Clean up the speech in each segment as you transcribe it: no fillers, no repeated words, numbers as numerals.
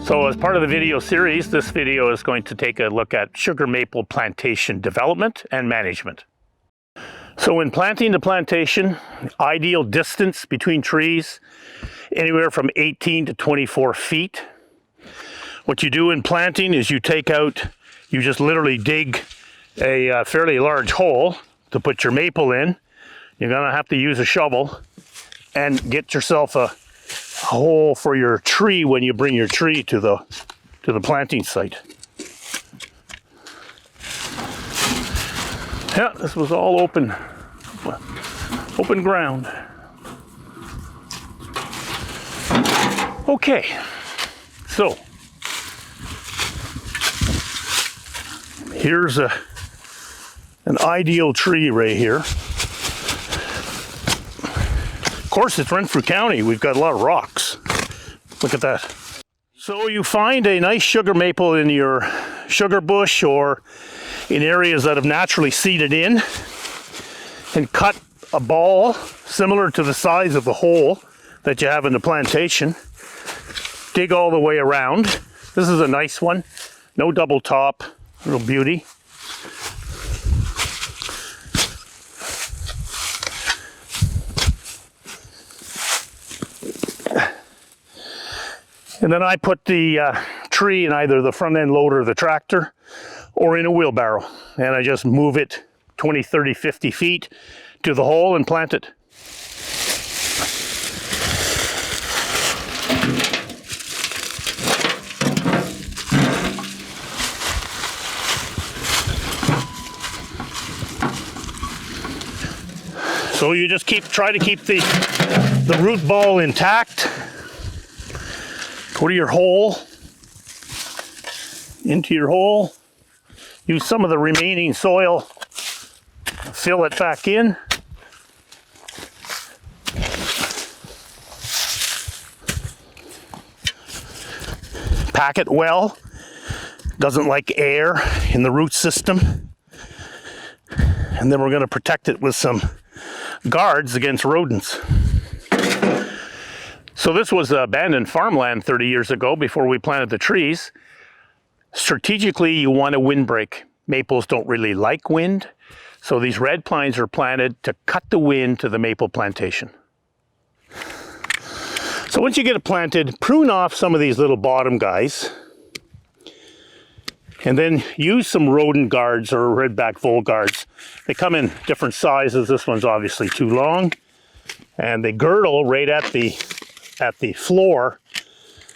So as part of the video series, this video is going to take a look at sugar maple plantation development and management. So when planting the plantation, ideal distance between trees, anywhere from 18 to 24 feet. What you do in planting is you just literally dig a fairly large hole to put your maple in. You're gonna have to use a shovel and get yourself a hole for your tree when you bring your tree to the planting site. Yeah, this was all open ground. Okay, so here's an ideal tree right here. Of course, it's Renfrew County. We've got a lot of rocks. Look at that. So you find a nice sugar maple in your sugar bush or in areas that have naturally seeded in, and cut a ball similar to the size of the hole that you have in the plantation. Dig all the way around. This is a nice one. No double top. Real beauty. And then I put the tree in either the front end loader of the tractor or in a wheelbarrow. And I just move it 20, 30, 50 feet to the hole and plant it. So you just try to keep the root ball intact. Go to your hole, into your hole, use some of the remaining soil, fill it back in. Pack it well, doesn't like air in the root system. And then we're going to protect it with some guards against rodents. So this was abandoned farmland 30 years ago before we planted the trees. Strategically, you want a windbreak. Maples don't really like wind, so these red pines are planted to cut the wind to the maple plantation. So once you get it planted, prune off some of these little bottom guys, and then use some Rodent Guards or redback vole guards. They come in different sizes. This one's obviously too long, and they girdle right at the floor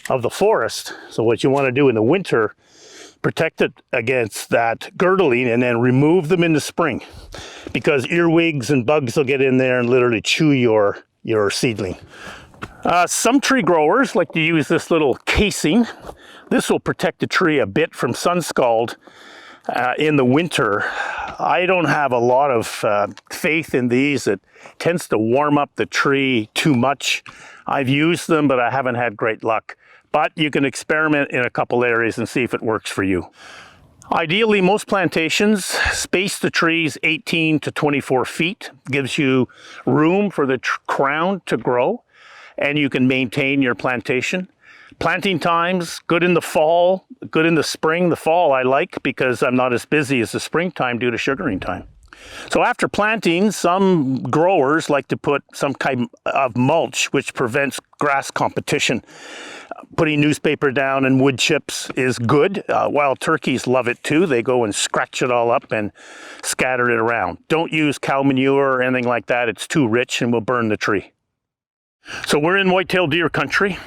of the forest. So what you want to do in the winter, protect it against that girdling and then remove them in the spring, because earwigs and bugs will get in there and literally chew your seedling. Some tree growers like to use this little casing. This will protect the tree a bit from Sunscald in the winter. I don't have a lot of faith in these. It tends to warm up the tree too much. I've used them, but I haven't had great luck. But you can experiment in a couple areas and see if it works for you. Ideally, most plantations space the trees 18 to 24 feet. Gives you room for the crown to grow, and you can maintain your plantation. Planting times, good in the fall, good in the spring. The fall I like because I'm not as busy as the springtime due to sugaring time. So after planting, some growers like to put some kind of mulch which prevents grass competition. Putting newspaper down and wood chips is good. Wild turkeys love it too. They go and scratch it all up and scatter it around. Don't use cow manure or anything like that. It's too rich and will burn the tree. So we're in white-tailed deer country.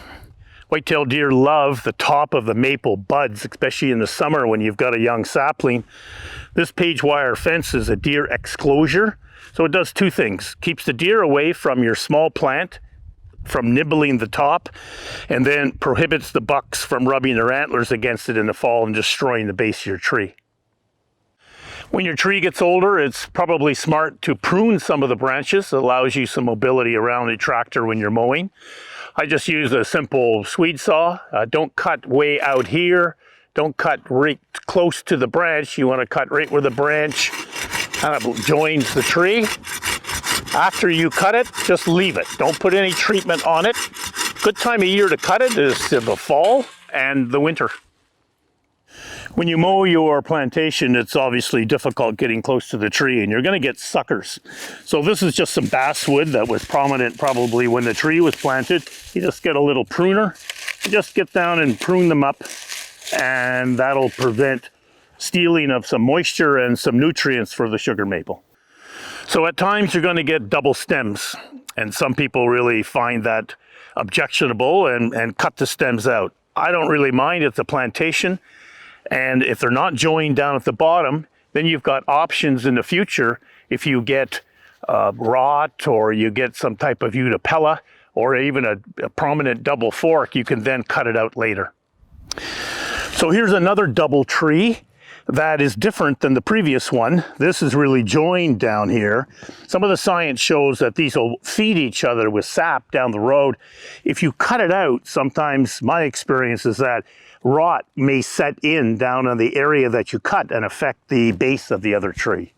White-tailed deer love the top of the maple buds, especially in the summer when you've got a young sapling. This page wire fence is a deer exclosure. So it does two things. Keeps the deer away from your small plant, from nibbling the top, and then prohibits the bucks from rubbing their antlers against it in the fall and destroying the base of your tree. When your tree gets older, it's probably smart to prune some of the branches. It allows you some mobility around the tractor when you're mowing. I just use a simple Swede saw. Don't cut way out here. Don't cut right close to the branch. You want to cut right where the branch kind of joins the tree. After you cut it, just leave it. Don't put any treatment on it. Good time of year to cut it is in the fall. and the winter. When you mow your plantation, it's obviously difficult getting close to the tree, and you're going to get suckers. So this is just some basswood that was prominent probably when the tree was planted. You just get a little pruner, just get down and prune them up, and that'll prevent stealing of some moisture and some nutrients for the sugar maple. So at times you're going to get double stems, and some people really find that objectionable and cut the stems out. I don't really mind. It's a plantation. And if they're not joined down at the bottom, then you've got options in the future. If you get rot, or you get some type of Utapella, or even a prominent double fork, you can then cut it out later. So here's another double tree that is different than the previous one. This is really joined down here. Some of the science shows that these will feed each other with sap down the road. If you cut it out, sometimes my experience is that rot may set in down on the area that you cut and affect the base of the other tree.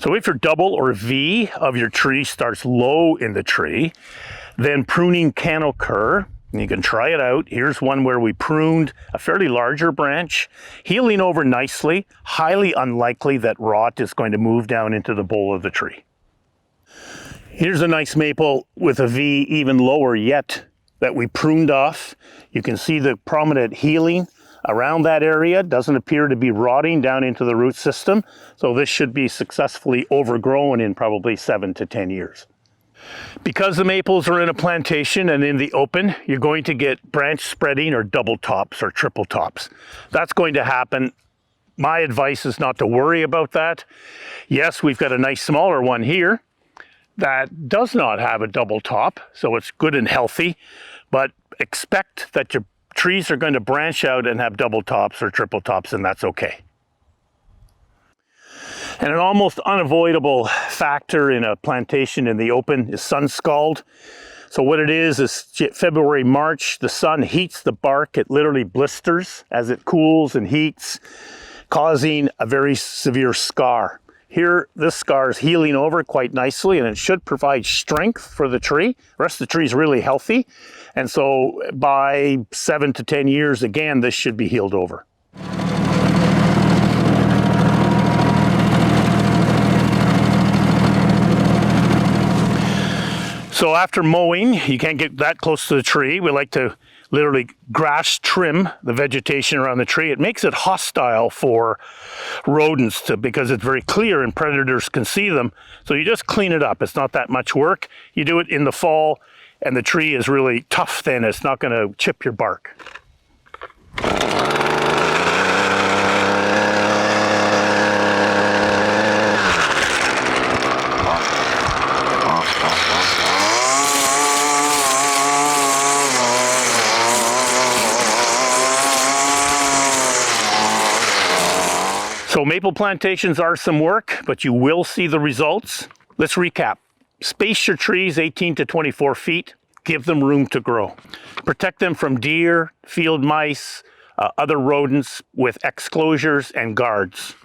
So if your double or V of your tree starts low in the tree, then pruning can occur. You can try it out. Here's one where we pruned a fairly larger branch, healing over nicely, highly unlikely that rot is going to move down into the bole of the tree. Here's a nice maple with a V even lower yet that we pruned off. You can see the prominent healing around that area. Doesn't appear to be rotting down into the root system. So this should be successfully overgrown in probably 7 to 10 years. Because the maples are in a plantation and in the open, you're going to get branch spreading or double tops or triple tops. That's going to happen. My advice is not to worry about that. Yes, we've got a nice smaller one here that does not have a double top, so it's good and healthy, but expect that your trees are going to branch out and have double tops or triple tops, and that's okay. And an almost unavoidable factor in a plantation in the open is Sunscald. So what it is February, March, the sun heats the bark. It literally blisters as it cools and heats, causing a very severe scar. Here, this scar is healing over quite nicely, and it should provide strength for the tree. The rest of the tree is really healthy. And so by 7 to 10 years, again, this should be healed over. So after mowing, you can't get that close to the tree. We like to literally grass trim the vegetation around the tree. It makes it hostile for rodents because it's very clear and predators can see them. So you just clean it up. It's not that much work. You do it in the fall and the tree is really tough then. It's not going to chip your bark. So maple plantations are some work, but you will see the results. Let's recap. Space your trees 18 to 24 feet. Give them room to grow. Protect them from deer, field mice, other rodents with exclosures and guards.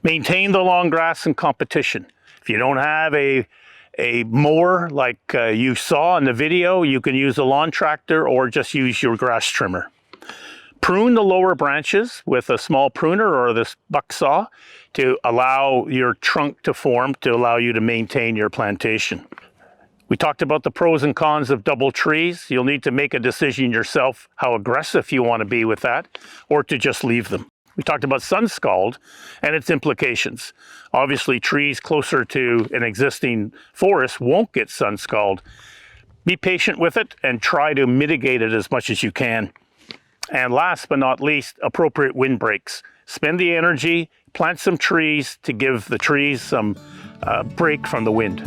Maintain the long grass and competition. If you don't have a mower like you saw in the video, you can use a lawn tractor or just use your grass trimmer. Prune the lower branches with a small pruner or this buck saw to allow your trunk to form, to allow you to maintain your plantation. We talked about the pros and cons of double trees. You'll need to make a decision yourself how aggressive you want to be with that, or to just leave them. We talked about Sunscald and its implications. Obviously, trees closer to an existing forest won't get Sunscald. Be patient with it and try to mitigate it as much as you can. And last but not least, appropriate windbreaks. Spend the energy, plant some trees to give the trees some break from the wind.